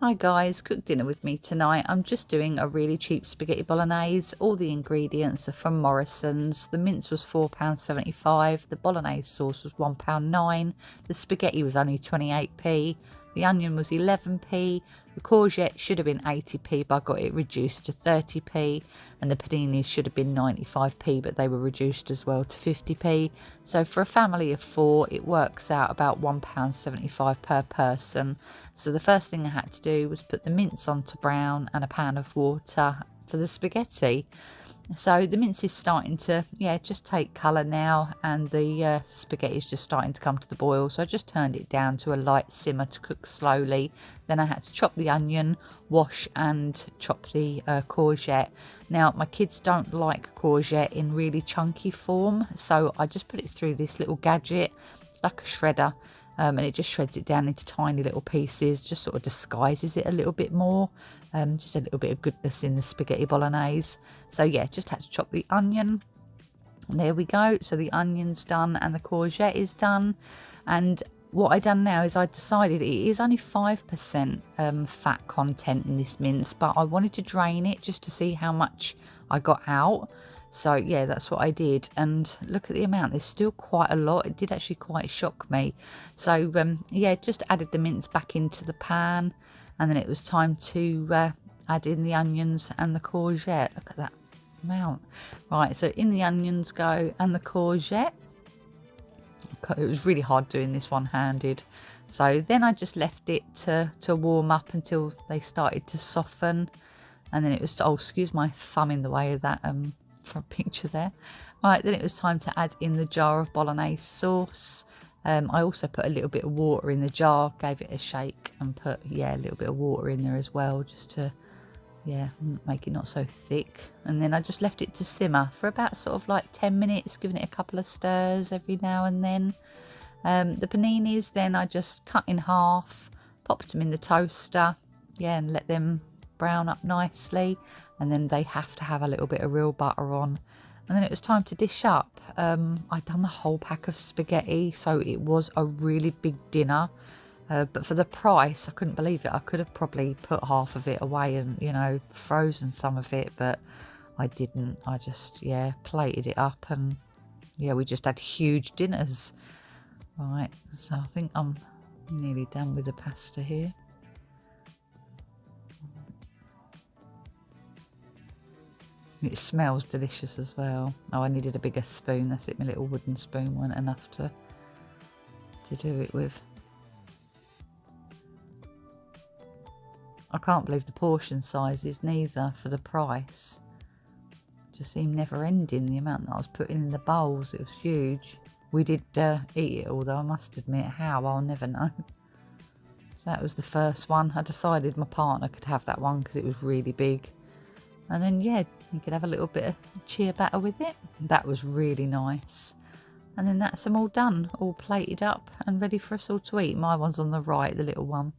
Hi guys, cook dinner with me tonight. I'm just doing a really cheap spaghetti bolognese. All the ingredients are from Morrison's. The mince was £4.75, the bolognese sauce was £1.09, the spaghetti was only 28p, the onion was 11p, the courgette should have been 80p but I got it reduced to 30p, and the paninis should have been 95p but they were reduced as well to 50p. So for a family of 4 it works out about £1.75 per person. So the first thing I had to do was put the mince onto brown and a pan of water for the spaghetti. So the mince is starting to, just take colour now, and the spaghetti is just starting to come to the boil. So I just turned it down to a light simmer to cook slowly. Then I had to chop the onion, wash and chop the courgette. Now my kids don't like courgette in really chunky form, so I just put it through this little gadget. It's like a shredder. And it just shreds it down into tiny little pieces, just sort of disguises it a little bit more. Just a little bit of goodness in the spaghetti bolognese. So yeah, just had to chop the onion. And there we go. So the onion's done and the courgette is done. And what I done now is I decided it is only 5% fat content in this mince, but I wanted to drain it just to see how much I got out. So yeah, that's what I did, and look at the amount. There's still quite a lot. It did actually quite shock me. So yeah, just added the mince back into the pan, and then it was time to add in the onions and the courgette. Look at that amount. Right, so in the onions go and the courgette. It was really hard doing this one-handed. So then I just left it to warm up until they started to soften, and then it was, oh, excuse my thumb in the way of that front picture there. Right, then it was time to add in the jar of bolognese sauce. I also put a little bit of water in the jar, gave it a shake, and put a little bit of water in there as well, just to make it not so thick. And then I just left it to simmer for about sort of like 10 minutes, giving it a couple of stirs every now and then. The paninis then I just cut in half, popped them in the toaster, and let them brown up nicely, and then they have to have a little bit of real butter on. And then it was time to dish up. I'd done the whole pack of spaghetti, so it was a really big dinner, but for the price I couldn't believe it. I could have probably put half of it away and frozen some of it, but I didn't. I just plated it up, and we just had huge dinners. Right, so I think I'm nearly done with the pasta here. It smells delicious as well. Oh, I needed a bigger spoon. That's it, my little wooden spoon wasn't enough to do it with. I can't believe the portion sizes neither for the price. Just seemed never ending, the amount that I was putting in the bowls. It was huge. We did eat it all though, I must admit. How, I'll never know. So that was the first one. I decided my partner could have that one because it was really big. And then you could have a little bit of chia batter with it. That was really nice. And then that's them all done, all plated up and ready for us all to eat. My one's on the right, the little one.